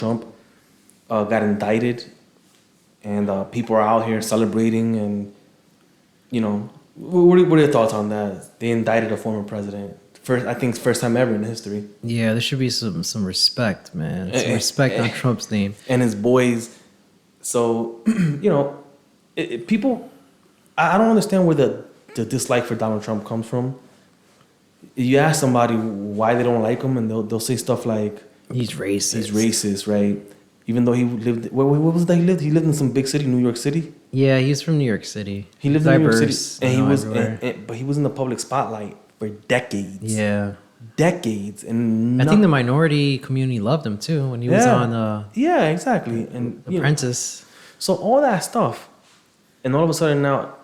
Trump got indicted, and people are out here celebrating, and what are your thoughts on that? They indicted a former president. First, I think it's first time ever in history. Yeah, there should be some respect, man. Some respect on Trump's name. And his boys. So, people, I don't understand where the dislike for Donald Trump comes from. You ask somebody why they don't like him, and they'll say stuff like, he's racist. He's racist, right? Even though he lived, what was that he lived? He lived in some big city, New York City. Yeah, he's from New York City. He lived in New York City, and he was, but he was in the public spotlight for decades. Yeah, decades, and I think the minority community loved him too when he was on. Yeah, exactly, and Apprentice. So all that stuff, and all of a sudden now,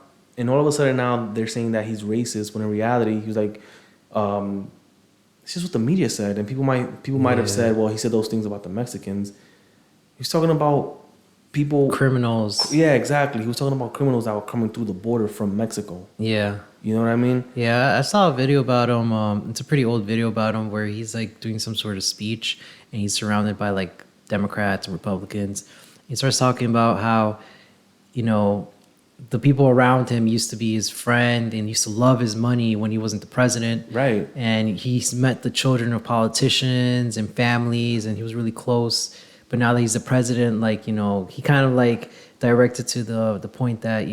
they're saying that he's racist when in reality he was like, it's just what the media said, and people might have said, well, he said those things about the Mexicans. He's talking about criminals. Yeah, exactly. He was talking about criminals that were coming through the border from Mexico. Yeah. You know what I mean? Yeah, I saw a video about him. It's a pretty old video about him where he's like doing some sort of speech and he's surrounded by like Democrats and Republicans. He starts talking about how, the people around him used to be his friend and used to love his money when he wasn't the president. Right. And he's met the children of politicians and families and he was really close. But now that he's the president, he kind of like directed to the point that,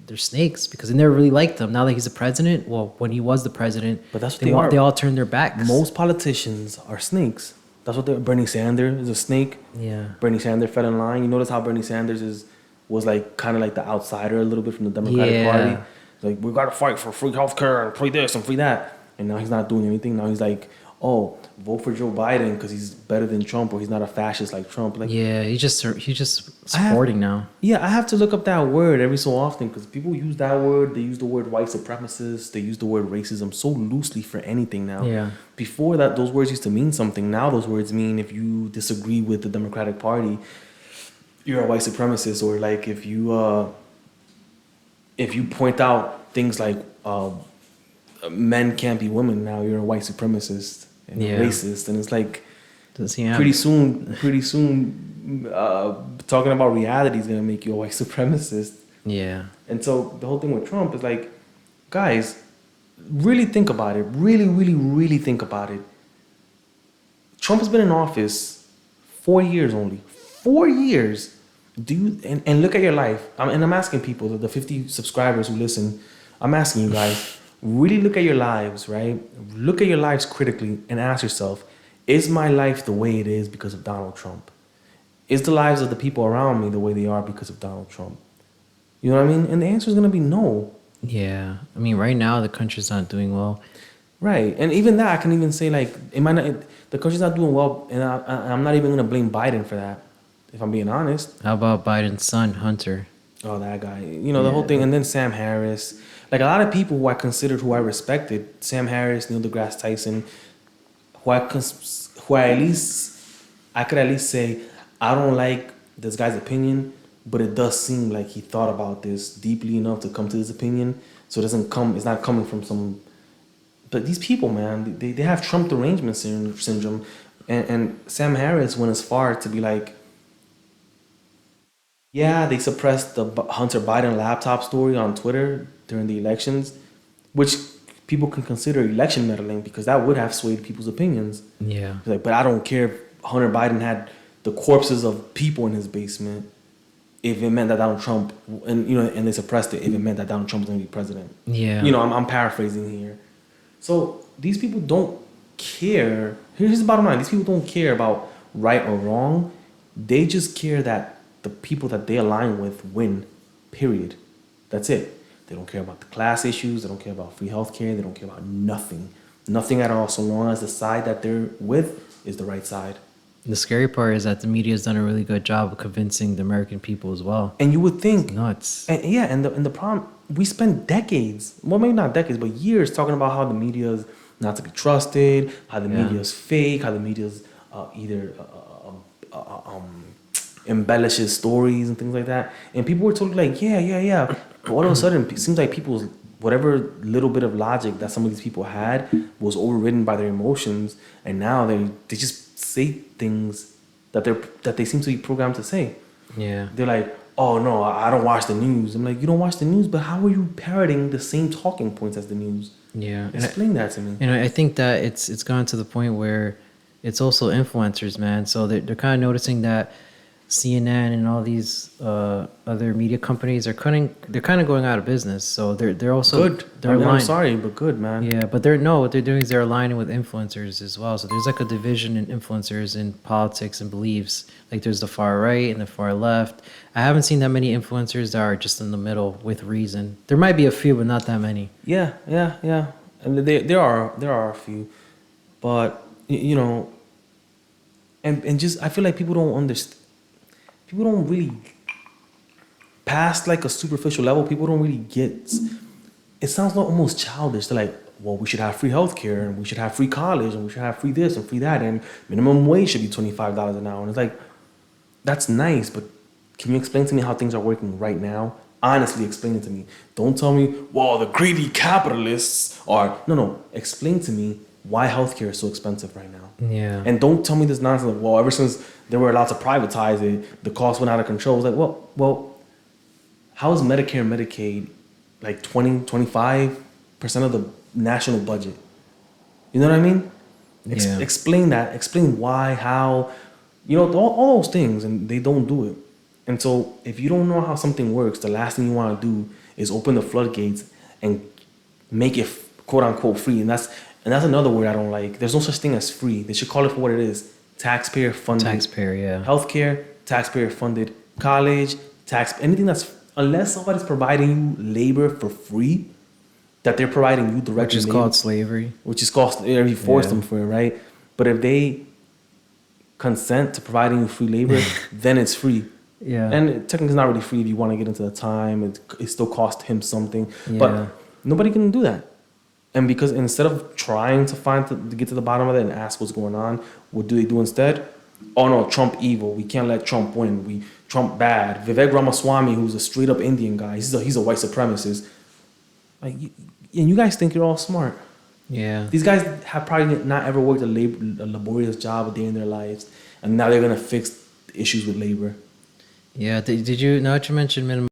they're snakes because they never really liked him. Now that he's the president, well, when he was the president, but that's what they all turned their backs. Most politicians are snakes. That's what Bernie Sanders is a snake. Yeah. Bernie Sanders fell in line. You notice how Bernie Sanders was like kind of like the outsider a little bit from the Democratic Party. Like, we got to fight for free healthcare and free this and free that. And now he's not doing anything. Now he's like, oh, vote for Joe Biden because he's better than Trump, or he's not a fascist like Trump. Like, yeah, he's just supporting now. Yeah, I have to look up that word every so often because people use that word. They use the word white supremacist. They use the word racism so loosely for anything now. Yeah. Before that, those words used to mean something. Now those words mean if you disagree with the Democratic Party, you're a white supremacist, or like if you point out things like men can't be women, now you're a white supremacist and racist, and it's like pretty soon talking about reality is gonna make you a white supremacist. Yeah. And so the whole thing with Trump is like, guys, really think about it. Really, really, really think about it. Trump has been in office 4 years only. 4 years. And look at your life. I'm asking people, the 50 subscribers who listen, I'm asking you guys, really look at your lives, right? Look at your lives critically and ask yourself, is my life the way it is because of Donald Trump? Is the lives of the people around me the way they are because of Donald Trump? You know what I mean? And the answer is going to be no. Yeah. I mean, right now, the country's not doing well. Right. And even that, I can even say, like, the country's not doing well, and I'm not even going to blame Biden for that, if I'm being honest. How about Biden's son, Hunter? Oh, that guy. The whole thing. And then Sam Harris. Like, a lot of people who I considered, who I respected, Sam Harris, Neil deGrasse Tyson, I could at least say, I don't like this guy's opinion, but it does seem like he thought about this deeply enough to come to this opinion. So it's not coming from some, but these people, man, they have Trump derangement syndrome. And Sam Harris went as far to be like, yeah, they suppressed the Hunter Biden laptop story on Twitter during the elections, which people can consider election meddling because that would have swayed people's opinions. Yeah. Like, but I don't care if Hunter Biden had the corpses of people in his basement if it meant that Donald Trump, and they suppressed it if it meant that Donald Trump was going to be president. Yeah. I'm paraphrasing here. So these people don't care. Here's the bottom line. These people don't care about right or wrong. They just care that the people that they align with win, period. That's it. They don't care about the class issues. They don't care about free healthcare. They don't care about nothing. Nothing at all, so long as the side that they're with is the right side. The scary part is that the media has done a really good job of convincing the American people as well. And you would think... It's nuts. And the problem, we spend decades, well, maybe not decades, but years talking about how the media is not to be trusted, how the media is fake, how the media is either... embellishes stories and things like that, and people were totally like, yeah. But all of a sudden, it seems like people's whatever little bit of logic that some of these people had was overridden by their emotions, and now they just say things that they seem to be programmed to say. Yeah. They're like, oh no, I don't watch the news. I'm like, you don't watch the news, but how are you parroting the same talking points as the news? Yeah. Explain that to me. And I think that it's gone to the point where it's also influencers, man. So they're kind of noticing that CNN and all these other media companies are they're kind of going out of business. So they're also Good. they're I mean, I'm aligned. sorry, but good, man. Yeah, but what they're doing is they're aligning with influencers as well. So there's like a division in influencers in politics and beliefs. Like there's the far right and the far left. I haven't seen that many influencers that are just in the middle with reason. There might be a few, but not that many. Yeah. And there are a few, but you know, and just I feel like people don't understand. People don't really, past like a superficial level, people don't really get. It sounds like almost childish. They're like, well, we should have free healthcare, and we should have free college, and we should have free this and free that, and minimum wage should be $25 an hour. And it's like, that's nice, but can you explain to me how things are working right now? Honestly, explain it to me. Don't tell me, well, the greedy capitalists are. No. Explain to me why healthcare is so expensive right now. Yeah. And don't tell me this nonsense. Like, well, ever since they were allowed to privatize it, the cost went out of control. It's like, well, how is Medicare and Medicaid like 25% of the national budget? You know what I mean? Yeah. Explain that. Explain why, how, all those things, and they don't do it. And so if you don't know how something works, the last thing you want to do is open the floodgates and make it quote unquote free. And that's another word I don't like. There's no such thing as free. They should call it for what it is. Taxpayer funded. Taxpayer, yeah. Healthcare, taxpayer funded. College, anything that's, unless somebody's providing you labor for free, that they're providing you directly. Which is called slavery. Which is called, you force Yeah. them for it, right? But if they consent to providing you free labor, then it's free. Yeah. And technically it's not really free if you want to get into the time. It still cost him something. Yeah. But nobody can do that. And because instead of trying to get to the bottom of it and ask what's going on, what do they do instead? Oh no, Trump evil. We can't let Trump win. Trump bad. Vivek Ramaswamy, who's a straight up Indian guy, he's a white supremacist. Like, and you guys think you're all smart. Yeah. These guys have probably not ever worked a laborious job a day in their lives, and now they're gonna fix issues with labor. Yeah. Did you, now that you mentioned minimum